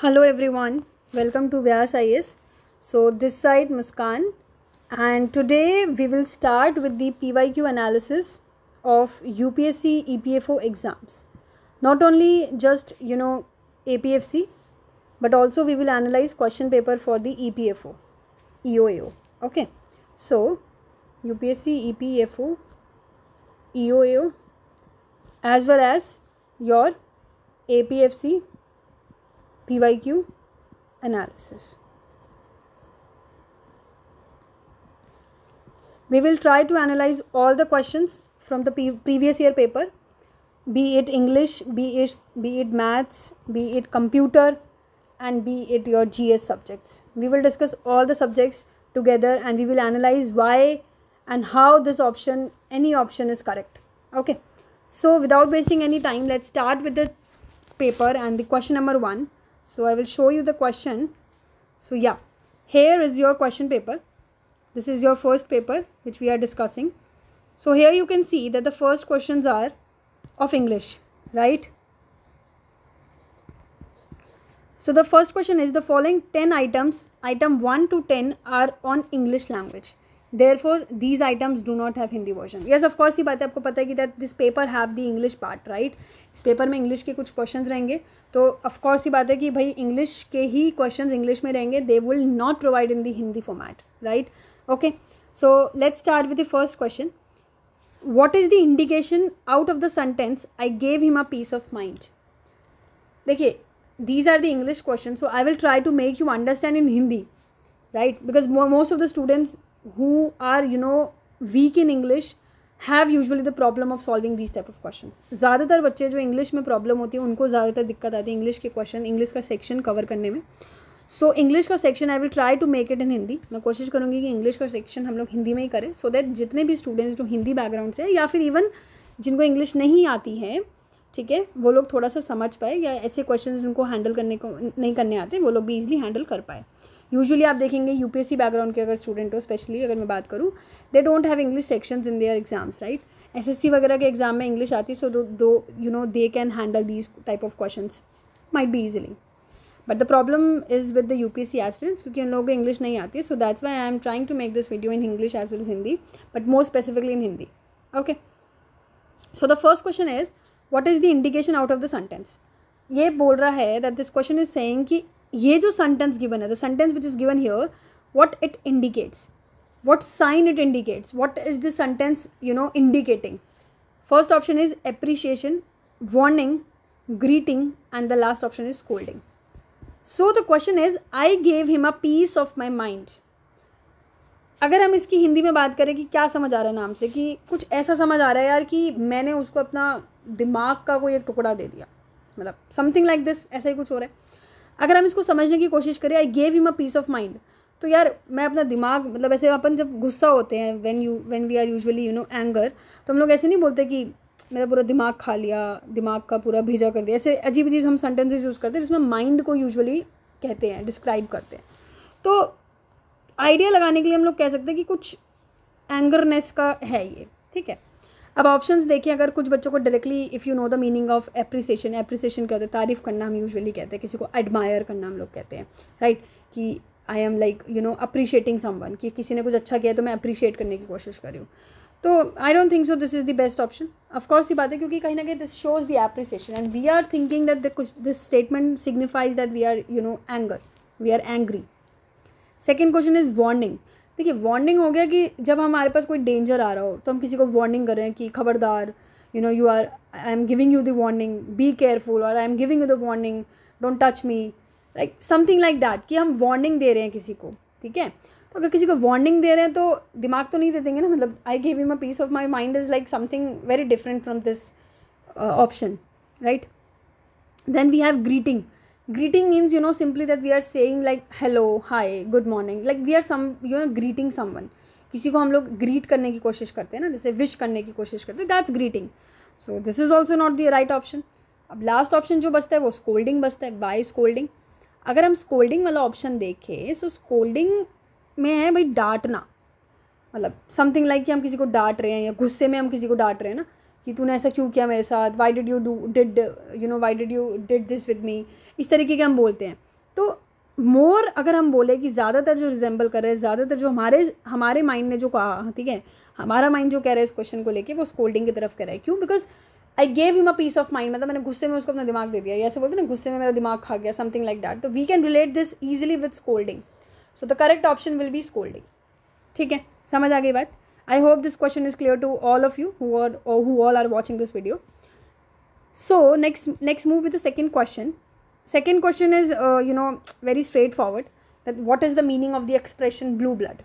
Hello everyone, welcome to Vyas IS. So this side Muskan, and today we will start with the PYQ analysis of UPSC EPFO exams. Not only just APFC, but also we will analyze question paper for the EPFO, EOAO. Okay, so UPSC EPFO, EOAO, as well as your APFC PYQ analysis. We will try to analyze all the questions from the previous year paper, be it English, be it maths, be it computer, and be it your GS subjects. We will discuss all the subjects together and we will analyze why and how this option, any option is correct. Okay, so without wasting any time, let's start with the paper and the question number 1. So I will show you the question. So yeah, here is your question paper. This is your first paper which we are discussing. So here you can see that the first questions are of English, right? So the first question is the following 10 items, item 1 to 10 are on English language. Therefore, these items do not have Hindi version. Yes, of course, ये बात है, आपको पता है कि that this paper have the English part, right? इस paper में English के कुछ क्वेश्चंस रहेंगे, तो ऑफ कोर्स ये बात है कि भाई इंग्लिश के ही क्वेश्चंस इंग्लिश में रहेंगे. They will not provide in the Hindi format, right? Okay, so let's start with the first question. What is the indication out of the sentence I gave him a peace of mind? देखिए, these are the English questions, so I will try to make you understand in Hindi, right? Because most of the students who are weak in English have usually the problem of solving these type of questions. ज़्यादातर बच्चे जो English में problem होती है उनको ज़्यादातर दिक्कत आती है इंग्लिश के क्वेश्चन, इंग्लिश का सेक्शन कवर करने में. सो इंग्लिश का section I will try to make it in Hindi. मैं कोशिश करूँगी कि इंग्लिश का सेक्शन हम लोग हिंदी में ही करें, सो दैट जितने भी स्टूडेंट्स जो हिंदी बैकग्राउंड से या फिर इवन जिनको इंग्लिश नहीं आती है, ठीक है, वो लोग थोड़ा सा समझ पाए, या ऐसे क्वेश्चन जिनको हैंडल करने को नहीं करने आते वो लोग भी ईजिली हैंडल कर पाए. यूजुअली आप देखेंगे यूपीएससी बैकग्राउंड के अगर स्टूडेंट हो, स्पेशली अगर मैं बात करूँ, they don't have English sections in their exams, right? SSC वगैरह के एग्जाम में इंग्लिश आती है, so though they can handle these type of questions might be easily. But the problem is with the UPSC aspirants, क्योंकि उन लोगों को English नहीं आती है. So that's why I am trying to make this video in English as well as Hindi, but more specifically in Hindi. Okay, so the first question is what is the indication out of the sentence. ये बोल रहा है that this question is saying कि ये जो sentence given है, the sentence which is given here, what it indicates, what sign it indicates, what is this sentence indicating. First option is appreciation, warning, greeting, and the last option is scolding. So the question is I gave him a piece of my mind. अगर हम इसकी हिंदी में बात करें कि क्या समझ आ रहा है नाम से, कि कुछ ऐसा समझ आ रहा है यार कि मैंने उसको अपना दिमाग का कोई एक टुकड़ा दे दिया, मतलब समथिंग लाइक दिस, ऐसा ही कुछ हो रहा है. अगर हम इसको समझने की कोशिश करें, I gave him a piece of mind, तो यार मैं अपना दिमाग, मतलब ऐसे अपन जब गुस्सा होते हैं, when we are usually anger, तो हम लोग ऐसे नहीं बोलते कि मेरा पूरा दिमाग खा लिया, दिमाग का पूरा भेजा कर दिया. ऐसे अजीब अजीब हम सेंटेंसेस यूज़ करते हैं जिसमें माइंड को यूजुअली कहते हैं, डिस्क्राइब करते हैं. तो आइडिया लगाने के लिए हम लोग कह सकते हैं कि कुछ एंगरनेस का है ये, ठीक है. अब ऑप्शंस देखिए, अगर कुछ बच्चों को directly if you know the meaning of appreciation, appreciation क्या होता है, तारीफ़ करना हम यूजुअली कहते हैं, किसी को एडमायर करना हम लोग कहते हैं, राइट? कि I am like appreciating someone, कि किसी ने कुछ अच्छा किया तो मैं अप्रिशिएट करने की कोशिश कर रही हूँ. तो I don't think so this is the best option. Of course ये बात है, क्योंकि कहीं ना कहीं this shows the appreciation and we are thinking that this statement signifies that we are anger, we are angry. Second question is warning. देखिए, warning हो गया कि जब हमारे पास कोई डेंजर आ रहा हो तो हम किसी को वार्निंग कर रहे हैं कि खबरदार, you are, I am giving you the warning, be careful, और I am giving you the warning, don't touch me, like something like that, कि हम वार्निंग दे रहे हैं किसी को, ठीक है. तो अगर किसी को वार्निंग दे रहे हैं तो दिमाग तो नहीं दे देंगे ना, मतलब I give him a piece of my mind is like something very different from this option, right. Then we have greeting. Greeting means simply that we are saying like hello, hi, good morning, like we are greeting someone. किसी को हम लोग greet करने की कोशिश करते हैं ना, जैसे wish करने की कोशिश करते हैं, that's greeting. So this is also not the right option. अब last option जो बचता है वो scolding बचता है, by scolding. अगर हम scolding वाला option देखें, so scolding में है भाई डांटना, मतलब समथिंग लाइक कि हम किसी को डांट रहे हैं या गुस्से में हम किसी को डांट रहे हैं ना, कि तूने ऐसा क्यों किया मेरे साथ, why did you did this with me, इस तरीके के हम बोलते हैं. तो मोर अगर हम बोले कि ज़्यादातर जो रिजेंबल कर रहे हैं, ज़्यादातर जो हमारे माइंड ने जो कहा, ठीक है, हमारा माइंड जो कह रहा है इस क्वेश्चन को लेके, वो स्कोल्डिंग की तरफ कह रहा है. क्यों? Because I gave him a piece of mind, मतलब मैंने गुस्से में उसको अपना दिमाग दे दिया, या ऐसे बोलते हैं ना, गुस्से में मेरा दिमाग खा गया, समथिंग लाइक दैट. तो we can relate this easily with scolding. So the correct option will be scolding. ठीक है, समझ आ गई बात. I hope this question is clear to all of you who all are watching this video. So next move with the second question. Second question is very straightforward, that what is the meaning of the expression blue blood.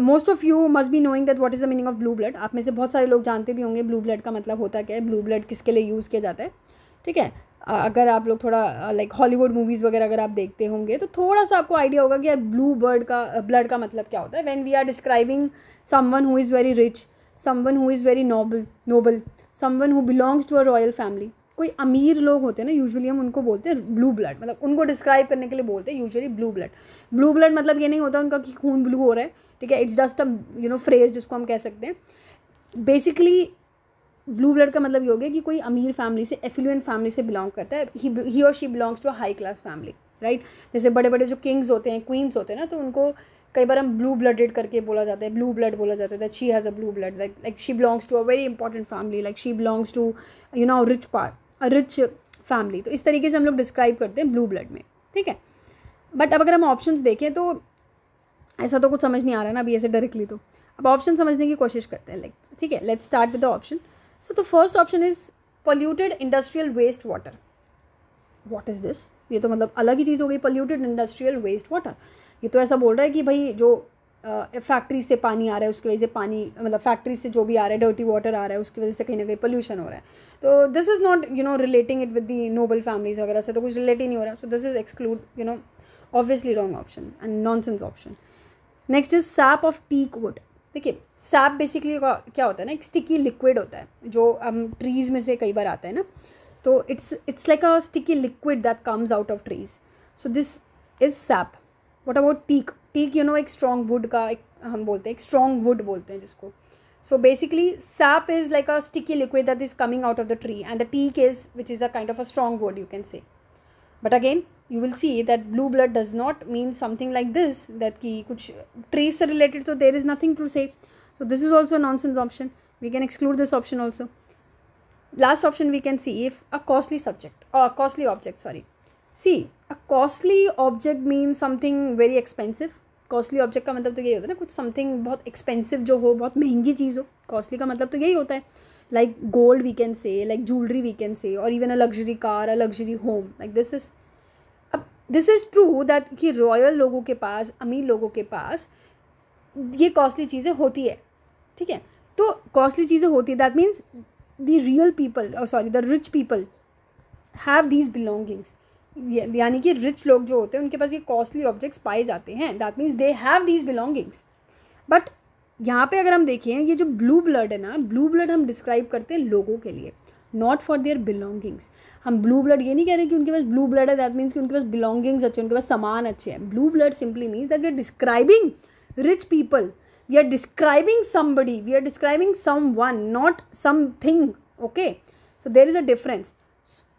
Most of you must be knowing that what is the meaning of blue blood. आप में से बहुत सारे लोग जानते भी होंगे blue blood का मतलब होता क्या है, blue blood किसके लिए यूज़ किया जाता है. ठीक है, अगर आप लोग थोड़ा लाइक हॉलीवुड मूवीज़ वगैरह अगर आप देखते होंगे तो थोड़ा सा आपको आइडिया होगा कि यार ब्लू ब्लड का मतलब क्या होता है. When we are describing someone who is very rich, someone who is very noble, someone who belongs to a royal family. कोई अमीर लोग होते हैं ना, यूजुअली हम उनको बोलते हैं ब्लू ब्लड, मतलब उनको डिस्क्राइब करने के लिए बोलते हैं usually blue blood. Blue blood मतलब ये नहीं होता उनका कि खून ब्लू हो रहा है. ठीक है, इट्स जस्ट अ फ्रेज जिसको हम कह सकते हैं. बेसिकली ब्लू ब्लड का मतलब ये हो गया कि कोई अमीर फैमिली से, एफिलुएंट फैमिली से बिलोंग करता है. ही और she belongs to a high class family, right. जैसे बड़े बड़े जो किंग्स होते हैं, क्वींस होते हैं ना, तो उनको कई बार हम ब्लू ब्लडेड करके बोला जाता है, ब्लू ब्लड बोला जाता है, that she has a blue blood, like she belongs to a very important family, like she belongs to rich family. तो इस तरीके से हम लोग डिस्क्राइब करते हैं ब्लू ब्लड में. ठीक है, बट अब अगर हम ऑप्शंस देखें तो ऐसा तो कुछ समझ नहीं आ रहा ना अभी ऐसे डायरेक्टली. तो अब ऑप्शन समझने की कोशिश करते हैं. लाइक ठीक है, let's start with the option. So the first option is polluted industrial waste water. What is this? ये तो मतलब अलग ही चीज़ हो गई, पोल्यूटेड इंडस्ट्रियल वेस्ट वाटर. ये तो ऐसा बोल रहा है कि भाई जो फैक्ट्री से पानी आ रहा है उसकी वजह से पानी, मतलब फैक्ट्री से जो भी आ रहा है डर्टी वाटर आ रहा है उसकी वजह से कहीं ना कहीं पोल्यूशन हो रहा है. तो this is not relating it with the noble families वगैरह से, तो कुछ रिलेट ही नहीं हो रहा. So this is exclude obviously wrong option and nonsense option. Next is sap of teak wood. देखिए, सैप बेसिकली क्या होता है ना, एक स्टिकी लिक्विड होता है जो हम ट्रीज़ में से कई बार आता है ना. तो it's like a sticky liquid that comes out of trees. So this is sap. What about teak? Teak एक स्ट्रॉन्ग वुड का हम बोलते हैं, एक स्ट्रॉन्ग वुड बोलते हैं जिसको. So basically sap is like a sticky liquid that is coming out of the tree and the teak is which is a kind of a strong wood, you can say. But again, you will see that blue blood does not mean something like this, that कि कुछ trees से related, so there is nothing to say. So this is also a nonsense option. We can exclude this option also. Last option we can see, if a costly object. See, a costly object means something very expensive. Costly object का मतलब तो यही होता है ना, कुछ something बहुत expensive जो हो, बहुत महंगी चीज़ हो. Costly का मतलब तो यही होता है. Like gold we can say, like jewelry we can say, or even a luxury car, a luxury home. Like this is true that कि रॉयल लोगों के पास, अमीर लोगों के पास ये कॉस्टली चीज़ें होती है. ठीक है, तो कॉस्टली चीज़ें होती है, that means the real people, the rich people have these belongings. यानी कि रिच लोग जो होते हैं उनके पास ये कॉस्टली ऑब्जेक्ट्स पाए जाते हैं, that means they have these belongings. But यहाँ पे अगर हम देखें, ये जो ब्लू ब्लड है ना, ब्लू ब्लड हम डिस्क्राइब करते हैं लोगों के लिए, नॉट फॉर देयर बिलोंगिंग्स. हम ब्लू ब्लड ये नहीं कह रहे कि उनके पास ब्लू ब्लड है, दैट मीन्स कि उनके पास बिलोंगिंग्स अच्छे, उनके पास सामान अच्छे हैं. Blue blood simply means that we are describing rich people, we are describing somebody, we are describing someone, not something. Okay, so there is a difference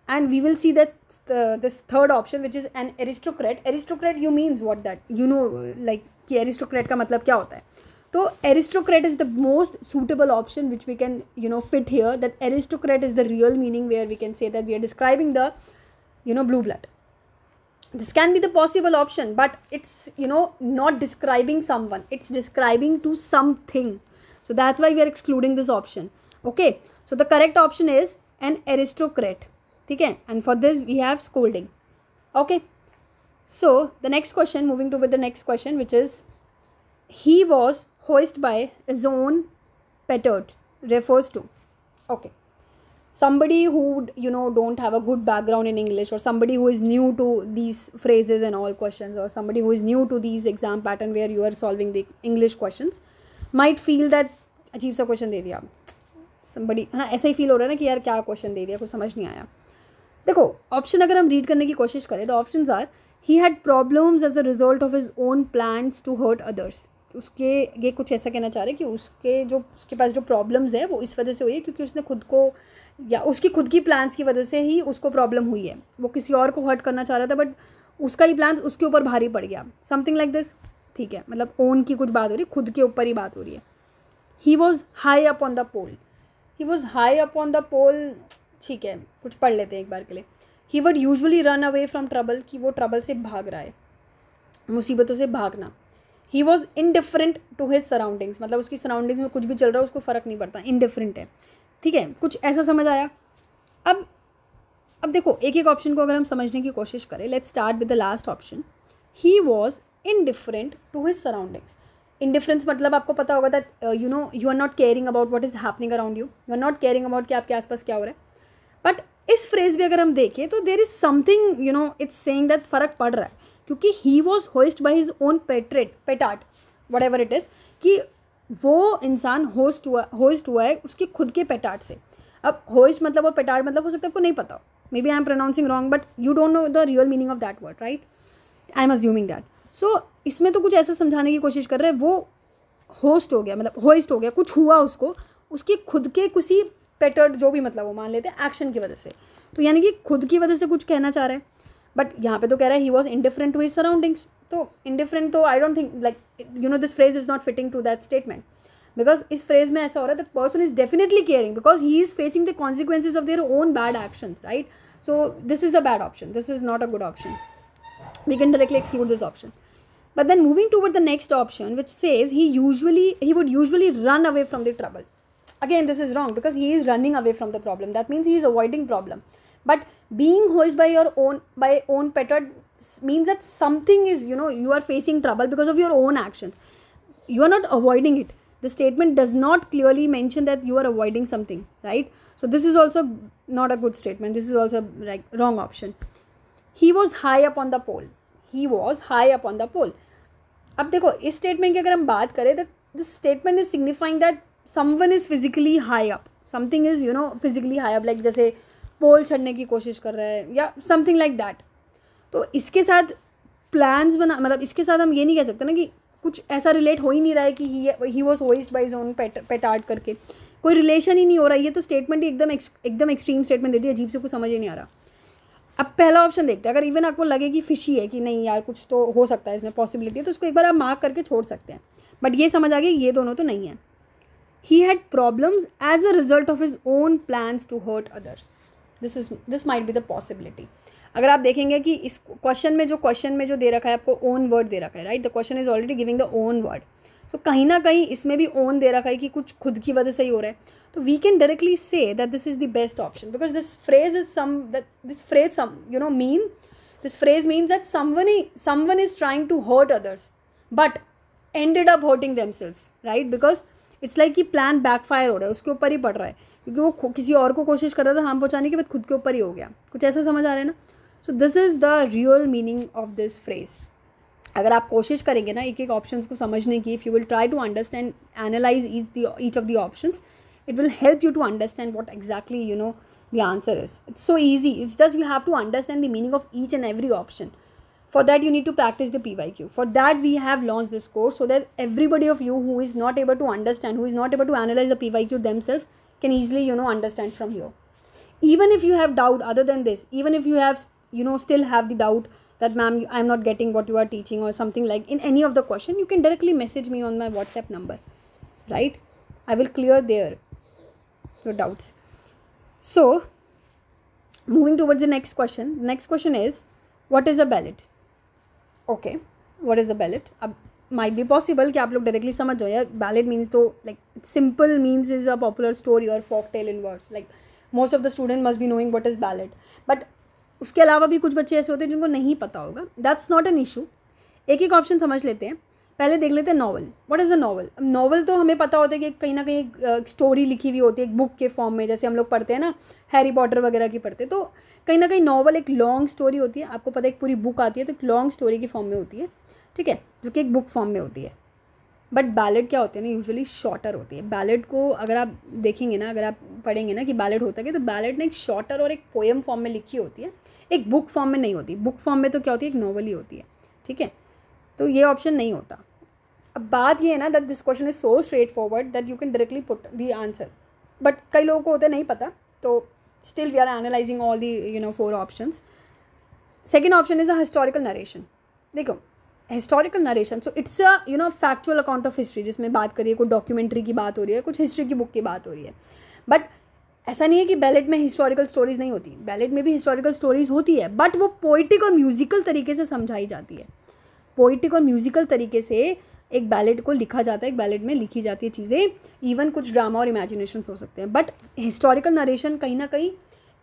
and we will see that this third option which is an aristocrat you means what that like कि aristocrat का मतलब क्या होता है. तो aristocrat is the most suitable option which we can fit here, that aristocrat is the real meaning where we can say that we are describing the blue blood. This can be the possible option, but it's not describing someone, it's describing to something. So that's why we are excluding this option. Okay, so the correct option is an aristocrat. ठीक है, and for this we have scolding. Okay, so the next question, moving to with the next question, which is he was hoisted by his own petard, refers to, okay, somebody who don't have a good background in English, or somebody who is new to these phrases and all questions, or somebody who is new to these exam pattern where you are solving the English questions, might feel that अजीब सा question दे दिया somebody, है ना, ऐसा ही feel हो रहा है ना कि यार क्या क्वेश्चन दे दिया, कुछ समझ नहीं आया. देखो, ऑप्शन अगर हम रीड करने की कोशिश करें तो options are, he had problems as a result of his own plans to hurt others. उसके ये कुछ ऐसा कहना चाह रहे हैं कि उसके पास जो प्रॉब्लम्स है वो इस वजह से हुई है क्योंकि उसने खुद को या उसकी खुद की प्लान्स की वजह से ही उसको प्रॉब्लम हुई है। वो किसी और को हर्ट करना चाह रहा था बट उसका ही प्लान उसके ऊपर भारी पड़ गया, समथिंग लाइक दिस। ठीक है, मतलब ओन की कुछ बात हो रही है, खुद के ऊपर ही बात हो रही है। He was high up on the pole, he was high up on the pole. ठीक है, कुछ पढ़ लेते हैं एक बार के लिए। He would usually run away from trouble, कि वो ट्रबल से भाग रहा है, मुसीबतों से भागना। He was indifferent to his surroundings, मतलब उसकी सराउंडिंग्स में कुछ भी चल रहा है उसको फ़र्क नहीं पड़ता, इनडिफरेंट है। ठीक है, कुछ ऐसा समझ आया। अब देखो एक एक ऑप्शन को अगर हम समझने की कोशिश करें, let's start with the last option. He was indifferent to his surroundings. Indifference मतलब आपको पता होगा that you are not caring about what is happening around you, you are not caring about कि आपके आसपास क्या हो रहा है। बट इस फ्रेज भी अगर हम देखें तो there is something it's saying that फ़र्क पड़ रहा है, क्योंकि he was hoisted by his own petard whatever it is, कि वो इंसान होइस्ट हुआ है उसके खुद के पेटार्ट से। अब होइस्ट मतलब और पेटार्ट मतलब हो सकता है आपको नहीं पता हो, maybe I am pronouncing wrong but you don't know the real meaning of that word, right? I am assuming that. So इसमें तो कुछ ऐसा समझाने की कोशिश कर रहे हैं, वो होस्ट हो गया, मतलब होइस्ट हो गया, कुछ हुआ उसको उसके खुद के किसी पेटर्ड जो भी मतलब वो मान लेते हैं एक्शन की वजह से, तो यानी कि खुद की वजह से कुछ कहना चाह रहे हैं। बट यहाँ पे तो कह रहा है he was indifferent to his surroundings, तो इंडिफरेंट तो I don't think like this phrase is not fitting to that statement, because इस फ्रेज में ऐसा हो रहा है that person is definitely caring because he is facing the consequences of their own bad actions, right? So this is a bad option, this is not a good option, we can directly exclude this option. But then moving toward the next option which says he would usually run away from the trouble. Again this is wrong because he is running away from the problem, that means he is avoiding problem. But being hoisted by own petard means that something is you are facing trouble because of your own actions, you are not avoiding it. The statement does not clearly mention that you are avoiding something, right? So this is also not a good statement, this is also like wrong option. He was high up on the pole, he was high up on the pole. अब देखो इस statement की अगर हम बात करें तो this statement is signifying that someone is physically high up, something is physically high up, like जैसे पोल चढ़ने की कोशिश कर रहा है या समथिंग लाइक दैट। तो इसके साथ प्लान्स बना, मतलब इसके साथ हम ये नहीं कह सकते ना कि कुछ ऐसा रिलेट हो ही नहीं रहा है कि he was hoisted by his own petard करके, कोई रिलेशन ही नहीं हो रहा है। ये तो स्टेटमेंट ही एकदम एक्सट्रीम स्टेटमेंट दे दी, अजीब से कुछ समझ ही नहीं आ रहा। अब पहला ऑप्शन देखते हैं, अगर इवन आपको लगे कि फिशी है कि नहीं यार कुछ तो हो सकता है इसमें पॉसिबिलिटी है, तो उसको एक बार आप मार्क करके छोड़ सकते हैं। बट ये समझ आ गया ये दोनों तो नहीं है। He had problems as a result of his own plans to hurt others, this might be the possibility. अगर आप देखेंगे कि इस क्वेश्चन में जो दे रखा है आपको ओन वर्ड दे रखा है, right? The question is already giving the own word, so कहीं ना कहीं इसमें भी ओन दे रखा है कि कुछ खुद की वजह से ही हो रहा है। तो we can directly say that this is the best option because this phrase means that someone is trying to hurt others but ended up hurting themselves, right? Because it's like कि plan backfire हो रहा है, उसके ऊपर ही पड़ रहा है, क्योंकि वो किसी और को कोशिश कर रहा था हार्म पहुंचाने के बाद खुद के ऊपर ही हो गया। कुछ ऐसा समझ आ रहा है ना? So this is the real meaning of this phrase. अगर आप कोशिश करेंगे ना एक एक ऑप्शन को समझने की, if you will try to understand, analyze each of the options, it will help you to understand what exactly the answer is. It's so easy, it's just you have to understand the meaning of each and every option. For that you need to practice the PYQ. For that we have launched this course so that everybody of you who is not able to understand, who is not able to analyze the PYQ themselves can easily understand from here. Even if you have doubt other than this, even if you have still have the doubt that ma'am I am not getting what you are teaching or something like in any of the question, you can directly message me on my WhatsApp number, right? I will clear there your doubts. So moving towards the next question. Next question is what is a ballad? Okay, what is a ballad? अब might be possible कि आप लोग directly समझ जाओ यार ballad means तो like simple means is a popular story or folk tale in words, like most of the student must be knowing what is ballad. But उसके अलावा भी कुछ बच्चे ऐसे होते हैं जिनको नहीं पता होगा, that's not an issue. एक एक ऑप्शन समझ लेते हैं। पहले देख लेते हैं novel. What is a novel? Novel तो हमें पता होता है कि कहीं ना कहीं एक स्टोरी लिखी हुई होती है एक बुक के फॉर्म में, जैसे हम लोग पढ़ते हैं ना हैरी पॉटर वगैरह की पढ़ते हैं, तो कहीं ना कहीं नॉवल एक लॉन्ग स्टोरी होती है। आपको पता है एक पूरी बुक आती है तो एक लॉन्ग स्टोरी की फॉर्म में होती है, ठीक है, जो कि एक बुक फॉर्म में होती है। बट बैलेड क्या होती है ना, यूजुअली शॉर्टर होती है। बैलेड को अगर आप देखेंगे ना, अगर आप पढ़ेंगे ना कि बैलेड होता है, तो बैलेड ना एक शॉर्टर और एक पोएम फॉर्म में लिखी होती है, एक बुक फॉर्म में नहीं होती। बुक फॉर्म में तो क्या होती है, एक नॉवल ही होती है, ठीक है। तो ये ऑप्शन नहीं होता। अब बात ये है ना that this question is so straightforward that you can directly put the answer, but कई लोगों को होता नहीं पता, तो still we are analysing all the 4 options. Second option is a historical narration. देखो historical narration, so it's a factual account of history, जिसमें बात करिए कोई डॉक्यूमेंट्री की बात हो रही है, कुछ हिस्ट्री की बुक की बात हो रही है. बट ऐसा नहीं है कि बैलेट में हिस्टोरिकल स्टोरीज नहीं होती, बैलेट में भी हिस्टोरिकल स्टोरीज होती है, बट वो पोइटिक और म्यूजिकल तरीके से समझाई जाती है. पोइटिक और म्यूजिकल तरीके से एक बैलेट को लिखा जाता है, एक बैलेट में लिखी जाती है चीज़ें, इवन कुछ ड्रामा और इमेजिनेशंस हो सकते हैं. बट हिस्टोरिकल नरेशन कहीं ना कहीं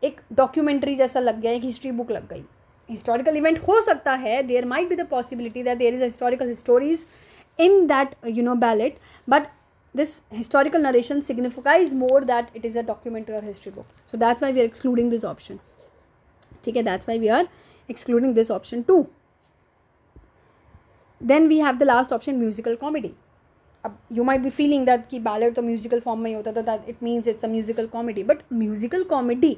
एक डॉक्यूमेंट्री जैसा लग गया, एक हिस्ट्री बुक लग गई. हिस्टोरिकल इवेंट हो सकता है, there might be the possibility that there is historical stories in that ballad, but this historical narration signifies more that it is a documentary or history book. So that's why we are excluding this option. ठीक है, that's why we are excluding this option too. Then we have the last option, musical comedy. अब you might be feeling that कि ballad तो musical form में ही होता था, that it means it's a musical comedy. But musical comedy,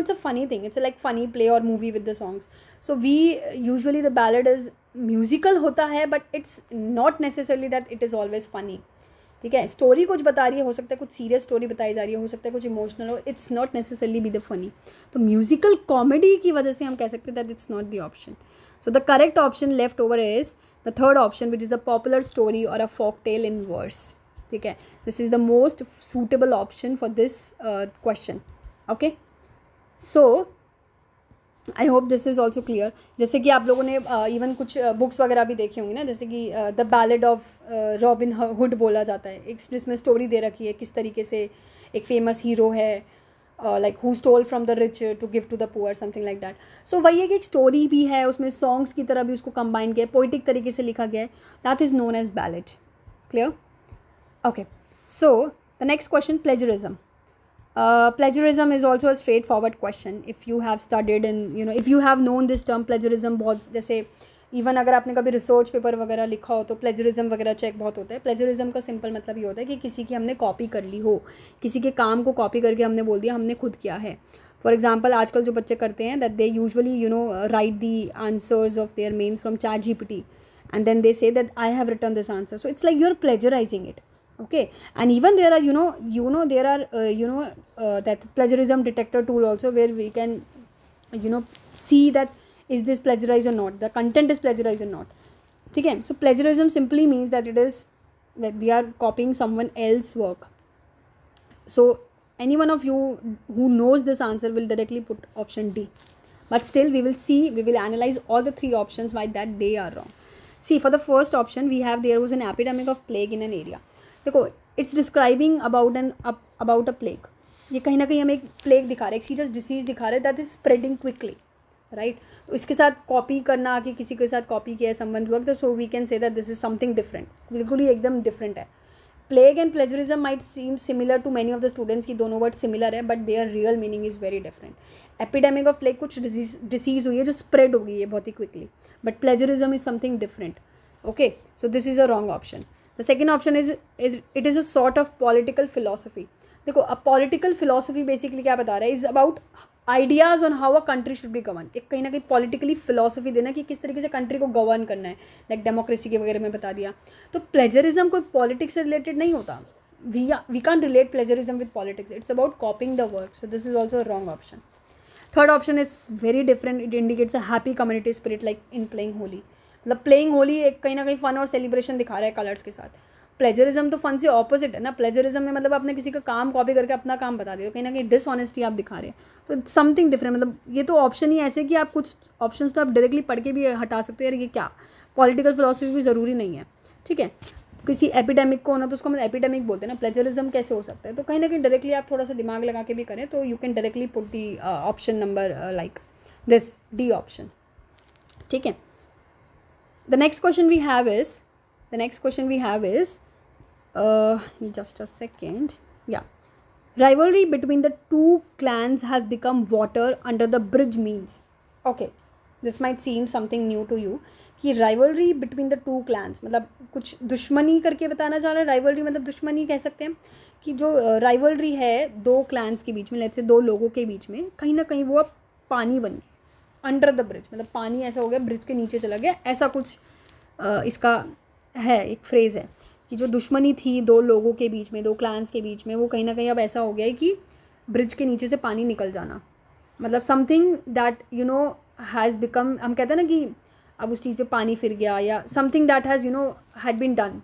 it's a funny thing. It's a like funny play or movie with the songs. So we usually the ballad is musical होता है, but it's not necessarily that it is always funny. ठीक है, story कुछ बता रही है, हो सकता है कुछ सीरियस स्टोरी बताई जा रही है, हो सकता है कुछ इमोशनल हो, it's not necessarily be the funny. तो म्यूजिकल कॉमेडी की वजह से हम कह सकते हैं that it's not the option. So the correct option left over is the third option, which is a popular story और अ फोक टेल इन वर्स. ठीक है, this is the most suitable option for this question. Okay, so I hope this is also clear. जैसे कि आप लोगों ने even कुछ books वगैरह भी देखी होंगी ना, जैसे कि the ballad of robin hood बोला जाता है, एक जिसमें स्टोरी दे रखी है किस तरीके से एक फेमस हीरो है, like who stole from the rich to give to the poor, something like that. So वही है कि एक स्टोरी भी है, उसमें सॉन्ग्स की तरह भी उसको कंबाइन किया है, पोइटिक तरीके से लिखा गया है, that is known as ballad. Clear? Okay, so the next question, plagiarism. Plagiarism is also a straightforward question. If you have studied and if you have known this term plagiarism, बहुत जैसे even अगर आपने कभी research paper वगैरह लिखा हो तो plagiarism वगैरह चेक बहुत होता है. प्लेजरिज्म का सिंपल मतलब ये होता है कि किसी की हमने कॉपी कर ली हो, किसी के काम को कॉपी करके हमने बोल दिया हमने खुद किया है. फॉर एग्जाम्पल आजकल जो बच्चे करते हैं that they usually write the answers of their mains from ChatGPT and then they say that I have written this answer. So it's like you're plagiarizing it. Okay, and even there are there are that plagiarism detector tool also, where we can see that is this plagiarized or not, the content is plagiarized or not. ठीक है, so plagiarism simply means that it is that we are copying someone else's work. So any one of you who knows this answer will directly put option D, but still we will analyze all the 3 options why that they are wrong. See, for the first option we have, there was an epidemic of plague in an area. देखो, it's describing about a plague. ये कहीं ना कहीं हमें एक plague दिखा रहा है, एक सीरियस डिसीज़ दिखा रहा है that is spreading quickly, right. तो इसके साथ कॉपी करना, कि किसी के साथ कॉपी किया है someone work, so we can say that this is something different. बिल्कुल ही एकदम डिफरेंट है. Plague and plagiarism might seem similar to many of the students की दोनों वर्ड सिमिलर है, but their real meaning is very different. Epidemic of plague कुछ disease हुई है जो स्प्रेड हो गई है बहुत ही quickly, but plagiarism is something different. Okay, so this is a wrong option. The second option is it is a sort of political philosophy. देखो, अब political philosophy basically क्या बता रहा है, is about ideas on how a country should be governed. एक कहीं ना कहीं politically philosophy देना कि किस तरीके से country को govern करना है, like democracy के वगैरह में बता दिया. तो plagiarism कोई politics से related नहीं होता. We can't relate plagiarism with politics. It's about copying the work. So this is also a wrong option. Third option is very different. It indicates a happy community spirit like in playing Holi. मतलब playing Holi एक कहीं ना कहीं fun और celebration दिखा रहा है colours के साथ. प्लेजरिज्म तो फन से ऑपोजिट है ना. प्लेजरिज्म में मतलब आपने किसी का काम कॉपी करके अपना काम बता दिया, कहीं ना कहीं डिसऑनेस्टी आप दिखा रहे हैं. तो समथिंग डिफरेंट. मतलब ये तो ऑप्शन ही ऐसे कि आप कुछ ऑप्शंस तो आप डायरेक्टली पढ़ के भी हटा सकते हो, यार ये क्या पॉलिटिकल फिलोसफी भी ज़रूरी नहीं है. ठीक है, किसी एपिडेमिक को होना तो उसको मतलब एपिडेमिक बोलते हैं ना, प्लेजरिज्म कैसे हो सकता है. तो कहीं ना कहीं डायरेक्टली आप थोड़ा सा दिमाग लगा के भी करें तो you can directly put the option number like this D option. ठीक है. The next question we have is just a second. Yeah, rivalry between the 2 clans has become water under the bridge means. Okay, this might seem something new to you कि rivalry between the 2 clans मतलब कुछ दुश्मनी करके बताना चाह रहा है. rivalry मतलब दुश्मनी कह सकते हैं कि जो rivalry है 2 clans के बीच में, let's say 2 लोगों के बीच में, कहीं ना कहीं वो अब पानी बन गया. अंडर द ब्रिज मतलब पानी ऐसा हो गया, ब्रिज के नीचे चला गया, ऐसा कुछ इसका है, एक फ्रेज़ है कि जो दुश्मनी थी दो लोगों के बीच में, दो क्लैंस के बीच में, वो कहीं ना कहीं अब ऐसा हो गया है कि ब्रिज के नीचे से पानी निकल जाना, मतलब something that you know has become, हम कहते हैं ना कि अब उस चीज़ पे पानी फिर गया, या something that has you know had been done.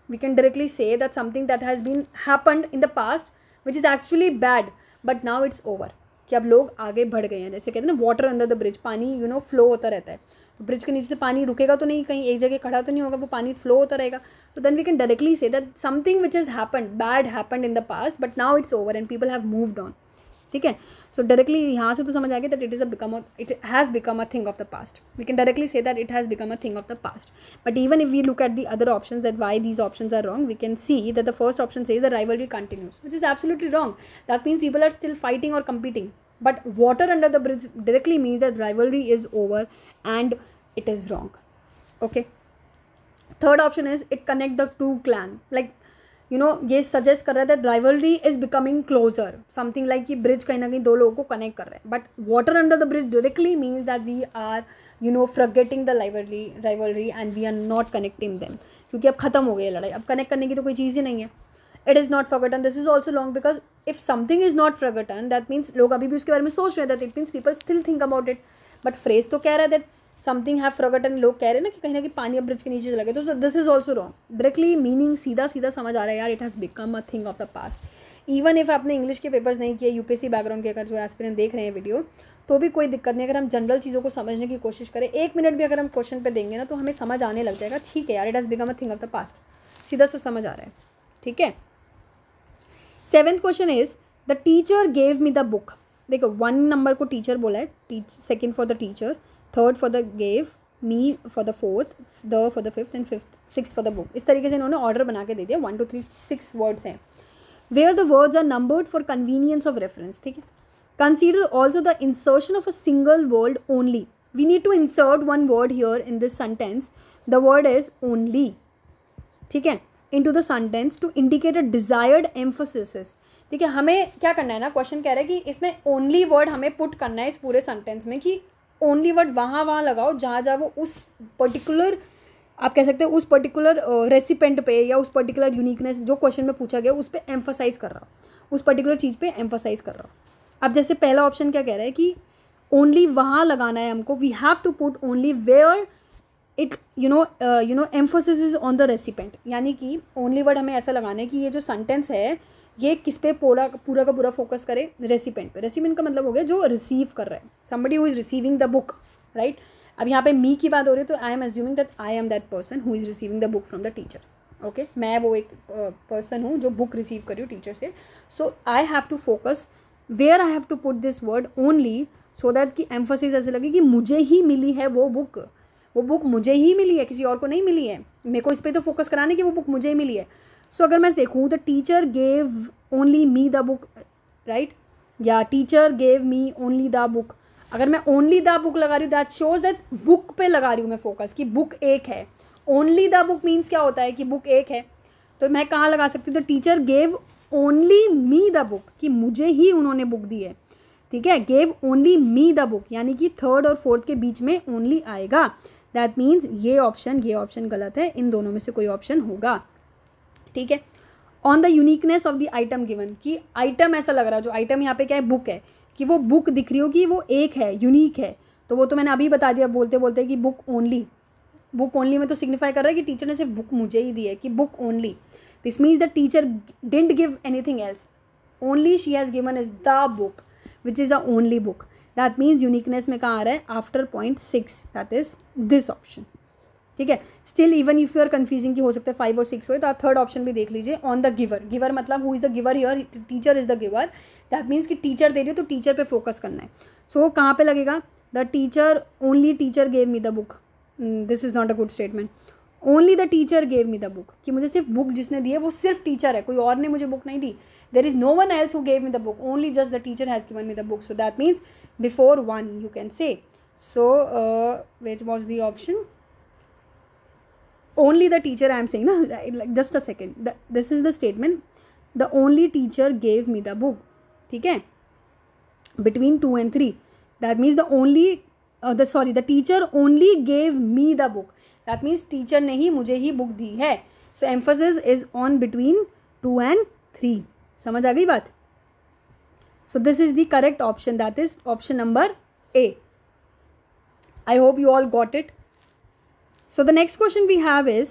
We can directly say that something that has been happened in the past which is actually bad, but now it's over. कि अब लोग आगे बढ़ गए हैं. जैसे कहते हैं ना वाटर अंडर द ब्रिज, पानी यू नो फ्लो होता रहता है. तो ब्रिज के नीचे से पानी रुकेगा तो नहीं, कहीं एक जगह खड़ा तो नहीं होगा, वो पानी फ्लो होता रहेगा. तो then we can directly say that something which is happened, bad happened in the past, but now it's over and people have moved on. ठीक है. सो डायरेक्टली यहाँ से तो समझ आ गया that it has become a thing of the past. We can directly say that it has become a thing of the past. But even if we look at the other options that why these options are wrong, we can see that the first option says the rivalry continues, which is absolutely wrong. That means people are still fighting or competing. But water under the bridge directly means that rivalry is over and it is wrong. Okay. Third option is it connect the two clan. Like you know ये suggest कर रहा है that rivalry is becoming closer. Something like कि bridge कहीं ना कहीं दो लोगों को connect कर रहा है. But water under the bridge directly means that we are you know forgetting the rivalry and we are not connecting them. क्योंकि अब ख़त्म हो गई है लड़ाई, अब connect करने की तो कोई चीज़ ही नहीं है. It is not forgotten. This is also wrong because if something is not forgotten, that means लोग अभी भी उसके बारे में सोच रहे हैं. That it means people still think about it. But phrase तो कह रहा है that समथिंग हैव फॉरगॉटन. लोग कह रहे हैं ना कि कहीं ना कहीं पानी अब ब्रिज के नीचे चला गया, तो this is also wrong. Directly meaning सीधा सीधा समझ आ रहा है यार, it has become a thing of the past. Even if आपने इंग्लिश के पेपर्स नहीं किए, यूपीएससी बैकग्राउंड के अगर जो एस्पिरेंट देख रहे हैं वीडियो, तो भी कोई दिक्कत नहीं. अगर हम जनरल चीज़ों को समझने की कोशिश करें, 1 मिनट भी अगर हम क्वेश्चन पे देंगे ना, तो हमें समझ आने लग जाएगा. ठीक है यार, it has become a thing of the past, सीधा से समझ आ रहा है. ठीक है. 7th question is the teacher gave me the book. देखो 1 नंबर को टीचर बोला है, 2nd for the teacher, 3rd for the gave, me for the 4th, the for the 5th and 6th for the book. इस तरीके से इन्होंने order बना के दे दिया. 1 2 3 6 वर्ड्स हैं. Where the words are numbered for convenience of reference. ठीक है. Consider also the insertion of a single word only. We need to insert 1 word here in this sentence. The word is only. ठीक है. into the sentence to indicate a desired emphasis. ठीक है. हमें क्या करना है ना, क्वेश्चन कह रहा है कि इसमें ओनली वर्ड हमें पुट करना है इस पूरे सेंटेंस में, कि ओनली वर्ड वहाँ लगाओ जहाँ वो उस पर्टिकुलर, आप कह सकते हो उस पर्टिकुलर रेसिपेंट पे या उस पर्टिकुलर यूनिकनेस जो क्वेश्चन में पूछा गया उस पर एम्फोसाइज कर रहा हो, उस पर्टिकुलर चीज़ पे एम्फोसाइज कर रहा हो. अब जैसे पहला ऑप्शन क्या कह रहा है कि ओनली वहाँ लगाना है हमको. We have to put only where it you know emphasis is on the recipient. यानी कि ओनली वर्ड हमें ऐसा लगाना है कि ये जो सेंटेंस है ये किस पे पूरा का पूरा फोकस करे, रेसिपेंट पे. रेसिपेंट का मतलब हो गया जो रिसीव कर रहा है, somebody who is receiving the book, right. अब यहाँ पे मी की बात हो रही है, तो I am assuming that I am that person who is receiving the book from the teacher. Okay, मैं वो एक पर्सन हूँ जो बुक रिसीव कर रही हूँ टीचर से. So I have to focus where I have to put this word only, so that कि एम्फोसिस ऐसे लगे कि मुझे ही मिली है वो बुक मुझे ही मिली है, किसी और को नहीं मिली है. मेरे को इस पर तो फोकस कराने कि वो बुक मुझे ही मिली है. सो अगर मैं देखूँ, the teacher gave only me the book, right, या teacher gave me only the book. अगर मैं ओनली द बुक लगा रही हूँ, दैट शोज दैट बुक पे लगा रही हूँ मैं फोकस, कि बुक एक है. ओनली द बुक मीन्स क्या होता है कि बुक एक है. तो मैं कहाँ लगा सकती हूँ, the teacher gave only me the book, कि मुझे ही उन्होंने बुक दी है. ठीक है. Gave only me the book, यानी कि 3rd और 4th के बीच में ओनली आएगा. दैट मीन्स ये ऑप्शन गलत है. इन दोनों में से कोई ऑप्शन होगा. ठीक है. On the uniqueness of the item given, कि आइटम ऐसा लग रहा है, जो आइटम यहाँ पे क्या है, बुक है, कि वो बुक दिख रही हो कि वो एक है, यूनिक है. तो वो तो मैंने अभी बता दिया बोलते बोलते कि बुक ओनली में तो सिग्निफाई कर रहा है कि टीचर ने सिर्फ बुक मुझे ही दी है, कि book only. This means the teacher didn't give anything else, only she has given is the book which is the only book. That means uniqueness में कहाँ आ रहा है, after point 6, that is this option. ठीक है. Still even if you are confusing कि हो सकता है 5 और 6 हो, तो आप 3rd ऑप्शन भी देख लीजिए. ऑन द गिवर मतलब who is the giver here, teacher is the giver. That means कि टीचर दे रही हो तो टीचर पे फोकस करना है. सो कहाँ पे लगेगा, the teacher only teacher gave me the book. This is not a good statement. Only the teacher gave me the book, कि मुझे सिर्फ बुक जिसने दी है वो सिर्फ टीचर है, कोई और ने मुझे बुक नहीं दी. There is no one else who gave me the book, only just the teacher has given me the book. So that means before 1 you can say. So which was the option, only the teacher I am saying na, like just a second, this is the statement, the only teacher gave me the book. ठीक है. between 2 and 3, that means the teacher only gave me the book. That means teacher ने ही मुझे ही book दी है. So emphasis is on between 2 and 3. समझ आ गई बात. So this is the correct option, that is option number A. I hope you all got it. So the next question we have is,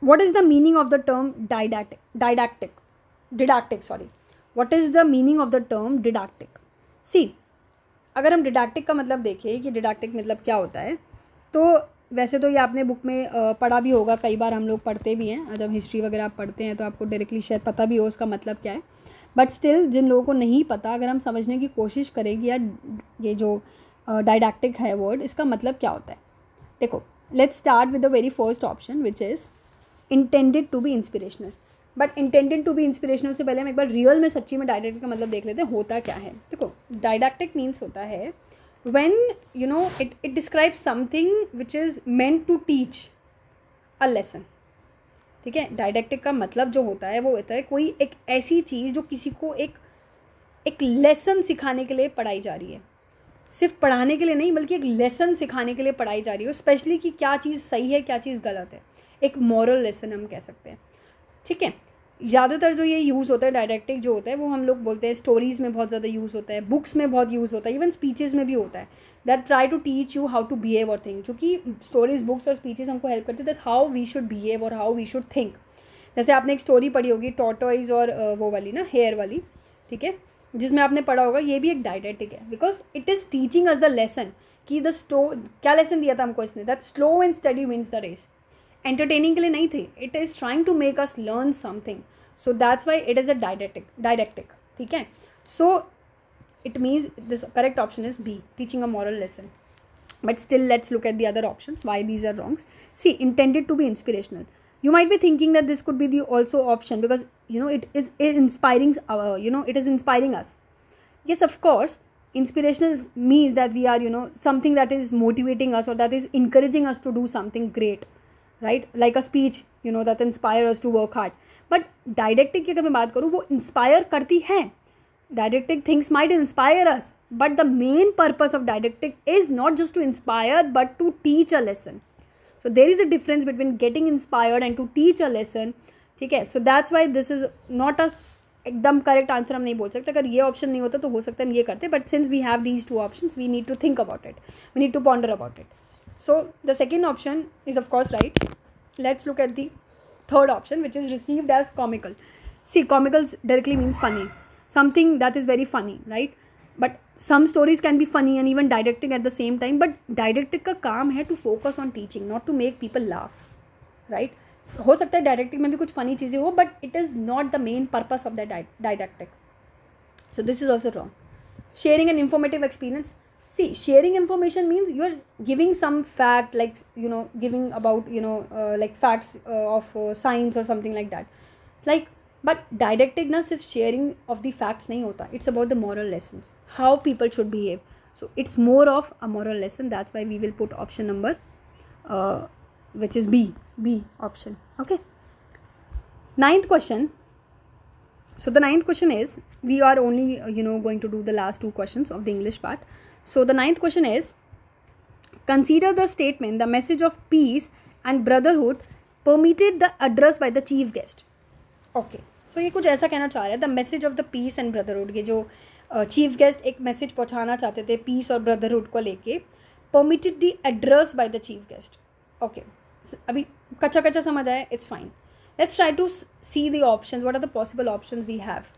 what is the meaning of the term didactic? What is the meaning of the term didactic? See, अगर हम didactic का मतलब देखें कि didactic मतलब क्या होता है, तो वैसे तो ये आपने बुक में पढ़ा भी होगा, कई बार हम लोग पढ़ते भी हैं. जब हिस्ट्री वगैरह आप पढ़ते हैं तो आपको डायरेक्टली शायद पता भी हो उसका मतलब क्या है. बट स्टिल जिन लोगों को नहीं पता, अगर हम समझने की कोशिश करें कि यार ये जो डायडैक्टिक है वर्ड, इसका मतलब क्या होता है. देखो, let's start with the very first option which is intended to be inspirational. But intended to be inspirational से पहले हम एक बार रियल में सच्ची में डायडैक्टिक का मतलब देख लेते हैं होता क्या है. देखो, डायडैक्टिक मीन्स होता है when you know it describes something which is meant to teach a lesson. ठीक है, डायडैक्टिक का मतलब जो होता है वो होता है कोई एक ऐसी चीज़ जो किसी को एक लेसन सिखाने के लिए पढ़ाई जा रही है. सिर्फ पढ़ाने के लिए नहीं, बल्कि एक लेसन सिखाने के लिए पढ़ाई जा रही है, स्पेशली कि क्या चीज़ सही है क्या चीज़ गलत है. एक मॉरल लेसन हम कह सकते हैं. ठीक है, ज़्यादातर जो ये यूज़ होता है डायडैक्टिक जो होता है वो हम लोग बोलते हैं स्टोरीज़ में बहुत ज़्यादा यूज़ होता है, बुक्स में बहुत यूज़ होता है, इवन स्पीचेस में भी होता है. That try to teach you how to behave और थिंक. क्योंकि स्टोरीज़, बुक्स और स्पीचेस हमको हेल्प करते हैं that how we should behave और हाउ वी शुड थिंक. जैसे आपने एक स्टोरी पढ़ी होगी टॉर्टोइज और वो वाली ना, हेयर वाली, ठीक है, जिसमें आपने पढ़ा होगा, ये भी एक डायडैक्टिक है. Because it is teaching us the lesson कि क्या लेसन दिया था हमको इसने, that slow and steady wins the race. Entertaining के लिए नहीं थे, it is trying to make us learn something. So that's why it is a didactic. ठीक है, so it means this correct option is B, teaching a moral lesson. But still let's look at the other options, why these are wrongs. See, intended to be inspirational. You might be thinking that this could be the also option because you know it is inspiring, it is inspiring us. Yes, of course, inspirational means that we are something that is motivating us or that is encouraging us to do something great. Right, like a speech that inspire us to work hard. But didactic की अगर मैं बात करूँ, वो inspire करती है. Didactic things might inspire us, but the main purpose of didactic is not just to inspire but to teach a lesson. So there is a difference between getting inspired and to teach a lesson. ठीक है, so that's why this is not a एकदम correct answer हम नहीं बोल सकते. अगर ये option नहीं होता तो हो सकता है हम ये करते, but since we have these two options we need to think about it, we need to ponder about it. So the second option is of course right. Let's look at the third option, which is received as comical. See, comical directly means funny, something that is very funny, right? But some stories can be funny and even didactic at the same time. But didactic का काम है to focus on teaching, not to make people laugh, right? हो सकता है didactic में भी कुछ funny चीज़ें हो, but it is not the main purpose of the didactic. So this is also wrong. Sharing an informative experience. See, sharing information means you are giving some fact, like giving about like facts of science or something like that. Like, but didactic ना सिर्फ sharing of the facts नहीं होता. It's about the moral lessons, how people should behave. So it's more of a moral lesson. That's why we will put option number which is B option. Okay. Ninth question. So the ninth question is, we are only going to do the last two questions of the English part. So the ninth question is, consider the statement, the message of peace and brotherhood permitted the address by the chief guest. Okay. So ये कुछ ऐसा कहना चाह रहा है, the message of the peace and brotherhood, ये जो chief guest एक मैसेज पहुंचाना चाहते थे पीस और ब्रदरहुड को लेके, permitted the address by the chief guest. Okay. अभी कच्चा कच्चा समझ आया, it's fine. Let's try to see the options. What are the possible options we have?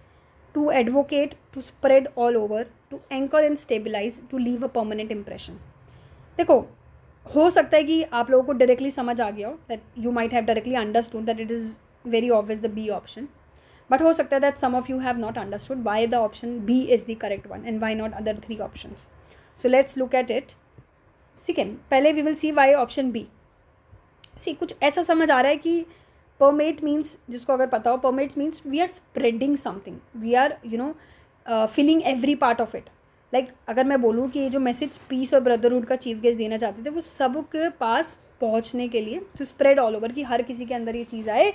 To advocate, to spread all over, to anchor and stabilize, to leave a permanent impression. देखो, हो सकता है कि आप लोगों को डायरेक्टली समझ आ गया हो, that you might have directly understood that it is very obvious the B option. But हो सकता है that some of you have not understood why the option B is the correct one and why not other three options. So let's look at it. Second, पहले we will see why option B. See, कुछ ऐसा समझ आ रहा है कि permeate means, जिसको अगर पता हो, permeate means we are spreading something, we are filling every part of it. Like अगर मैं बोलूँ कि ये जो मैसेज पीस और ब्रदरहुड का चीफ गेस्ट देना चाहते थे, वो सबके पास पहुँचने के लिए, टू स्प्रेड ऑल ओवर, कि हर किसी के अंदर ये चीज़ आए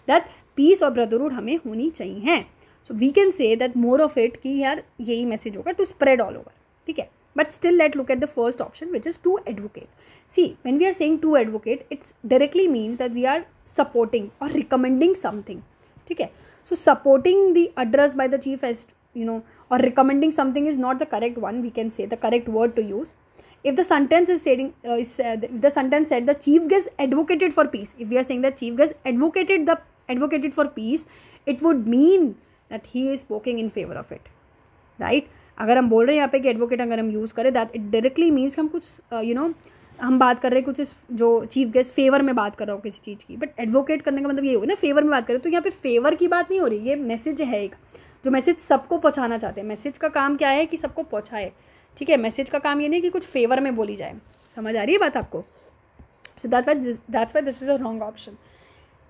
दैट पीस और ब्रदरहुड हमें होनी चाहिए. So we can say that more of it कि यार यही मैसेज होगा, टू स्प्रेड ऑल ओवर. ठीक है, But still, let's look at the first option, which is to advocate. See, when we are saying to advocate, it directly means that we are supporting or recommending something. Okay? So supporting the address by the chief as, or recommending something is not the correct one. We can say the correct word to use. If the sentence is saying, if the sentence said the chief guest advocated for peace, if we are saying that chief guest advocated for peace, it would mean that he is speaking in favor of it, right? अगर हम बोल रहे हैं यहाँ पे कि advocate अगर हम यूज़ करें, दैट इट डायरेक्टली मीन्स हम कुछ हम बात कर रहे हैं कुछ जो चीफ गेस्ट फेवर में बात कर रहा हो किसी चीज़ की, बट एडवोकेट करने का मतलब ये होगा ना फेवर में बात करें, तो यहाँ पे फेवर की बात नहीं हो रही, ये मैसेज है एक जो मैसेज सबको पहुँचाना चाहते हैं. मैसेज का काम क्या है कि सबको पहुँचाए, ठीक है. मैसेज का काम ये नहीं कि कुछ फेवर में बोली जाए. समझ आ रही है बात आपको? So that's why this is a wrong option.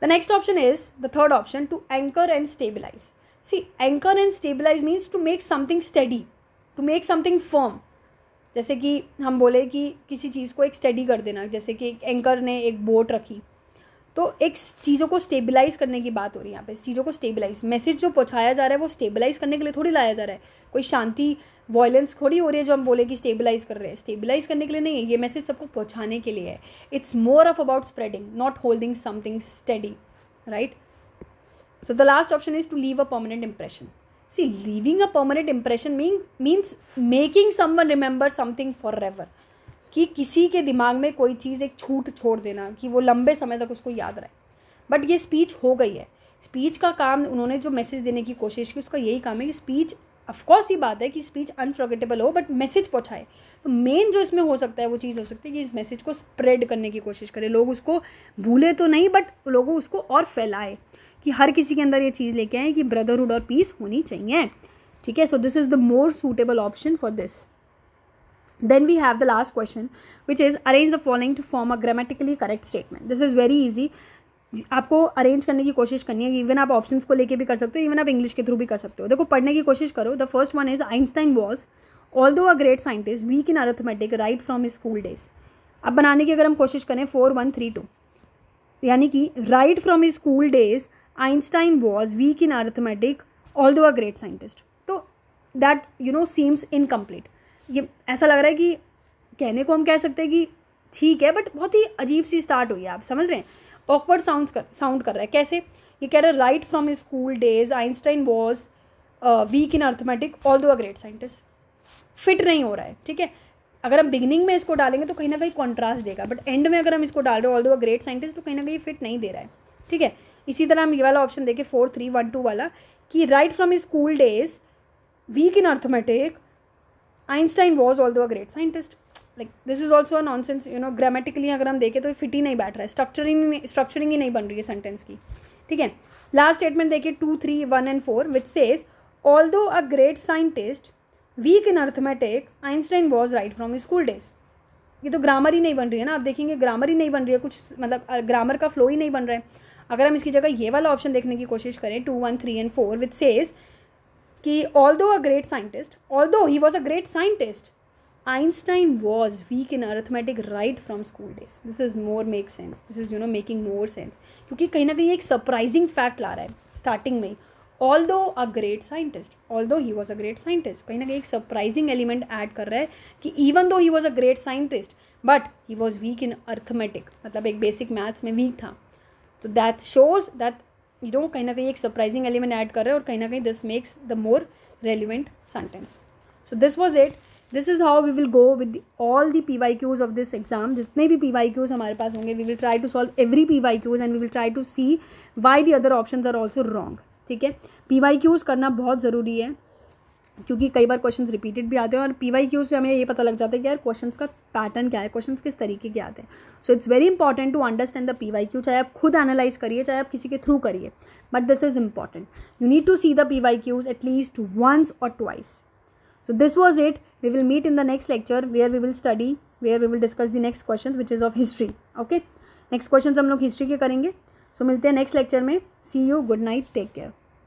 The next option is the third option, to anchor and stabilise. See, anchor and stabilise means to make something steady, to make something firm. जैसे कि हम बोले कि किसी चीज़ को एक study कर देना, जैसे कि एक एंकर ने एक बोट रखी, तो एक चीज़ों को स्टेबलाइज करने की बात हो रही है यहाँ पे. चीज़ों को स्टेबलाइज, मैसेज जो पहुँचाया जा रहा है वो स्टेबलाइज करने के लिए थोड़ी लाया जा रहा है. कोई शांति वॉयलेंस थोड़ी हो रही है जो हम बोले कि स्टेबलाइज कर रहे हैं. स्टेबलाइज करने के लिए नहीं है, ये मैसेज सबको पहुँचाने के लिए है. It's more of about spreading, not holding something steady, right. So the last option is to leave a permanent impression. See, leaving a permanent impression means making someone remember something forever. कि किसी के दिमाग में कोई चीज़ एक छूट छोड़ देना कि वो लंबे समय तक उसको याद रहे. बट ये स्पीच हो गई है. स्पीच का काम, उन्होंने जो मैसेज देने की कोशिश की उसका यही काम है कि स्पीच, ऑफकोर्स ये बात है कि स्पीच अनफॉरगेटेबल हो बट मैसेज पहुँचाए. तो मेन जो इसमें हो सकता है वो चीज़ हो सकती है कि इस मैसेज को स्प्रेड करने की कोशिश करें. लोग उसको भूले तो नहीं बट लोगों उसको और फैलाए कि हर किसी के अंदर ये चीज़ लेके आए कि ब्रदरहुड और पीस होनी चाहिए, ठीक है. So this is the more suitable option for this. Then we have the last question which is arrange the following to form a grammatically correct statement. This is very easy. आपको arrange करने की कोशिश करनी है. Even आप options को लेके भी कर सकते हो, इवन आप इंग्लिश के थ्रू भी कर सकते हो. देखो, पढ़ने की कोशिश करो. The first one is Einstein was although a great scientist weak in arithmetic right from his school days. अब बनाने की अगर हम कोशिश करें 4 1 3 2, यानी कि right from his school days Einstein was weak in arithmetic although a great scientist. तो that seems incomplete. ये ऐसा लग रहा है कि कहने को हम कह सकते हैं कि ठीक है बट बहुत ही अजीब सी स्टार्ट हुई है. आप समझ रहे हैं? ऑकवर्ड साउंड कर रहा है. कैसे? ये कह रहा है right from his school days Einstein was weak in arithmetic although a great scientist. Fit नहीं हो रहा है, ठीक है. अगर हम बिगिनिंग में इसको डालेंगे तो कहीं ना कहीं कॉन्ट्रास्ट देगा, बट एंड में अगर हम इसको डाल रहे हैं ऑल्दो अ ग्रेट साइंटिस्ट तो कहीं ना कहीं फिट नहीं दे रहा है, ठीक है. इसी तरह हम ये वाला ऑप्शन देखें 4 3 1 2 वाला कि right from his school days weak in arithmetic Einstein was although a great scientist. Like this is also a nonsense. Grammatically अगर हम देखें तो फिट ही नहीं बैठ रहा है, स्ट्रक्चरिंग ही नहीं बन रही है सेंटेंस की, ठीक है. लास्ट स्टेटमेंट देखिए 2 3 1 and 4 which says although a great scientist weak in arithmetic Einstein was right from his school days. ये तो ग्रामर ही नहीं बन रही है ना. आप देखेंगे ग्रामर ही नहीं बन रही है, कुछ मतलब ग्रामर का फ्लो ही नहीं बन रहा है. अगर हम इसकी जगह ये वाला ऑप्शन देखने की कोशिश करें 2 1 3 and 4 विच सेज कि although a great scientist, although he was a great scientist, Einstein was weak in arithmetic right from school days. This is more make sense. This is making more sense, क्योंकि कहीं ना कहीं एक surprising fact ला रहा है starting में. Although a great scientist, although he was a great scientist, कहीं ना कहीं एक सरप्राइजिंग एलिमेंट ऐड कर रहा है कि even though he was a great scientist but he was weak in arithmetic, मतलब एक बेसिक मैथ्स में वीक था. तो दैट शोज दैट कहीं ना कहीं एक सरप्राइजिंग एलिमेंट ऐड कर रहे हैं और कहीं ना कहीं this makes the more relevant sentence. So this was it. This is how we will go with all the PYQs of this exam. जितने भी PYQs हमारे पास होंगे we will try to solve every PYQs and we will try to see why the other options are also wrong, ठीक है. PYQs करना बहुत ज़रूरी है क्योंकि कई बार क्वेश्चंस रिपीटेड भी आते हैं और PYQs से हमें ये पता लग जाता है कि यार क्वेश्चंस का पैटर्न क्या है, क्वेश्चंस किस तरीके के आते हैं. So it's very important to understand the PYQ. चाहे आप खुद एनालाइज करिए चाहे आप किसी के थ्रू करिए, but this is important. You need to see the PYQs at least once और twice. So this was it. We will meet in the next lecture where we will study, where we will discuss the next questions which is of history. Okay, next questions हम लोग history के करेंगे. So मिलते हैं next lecture में. See you. Good night. Take care.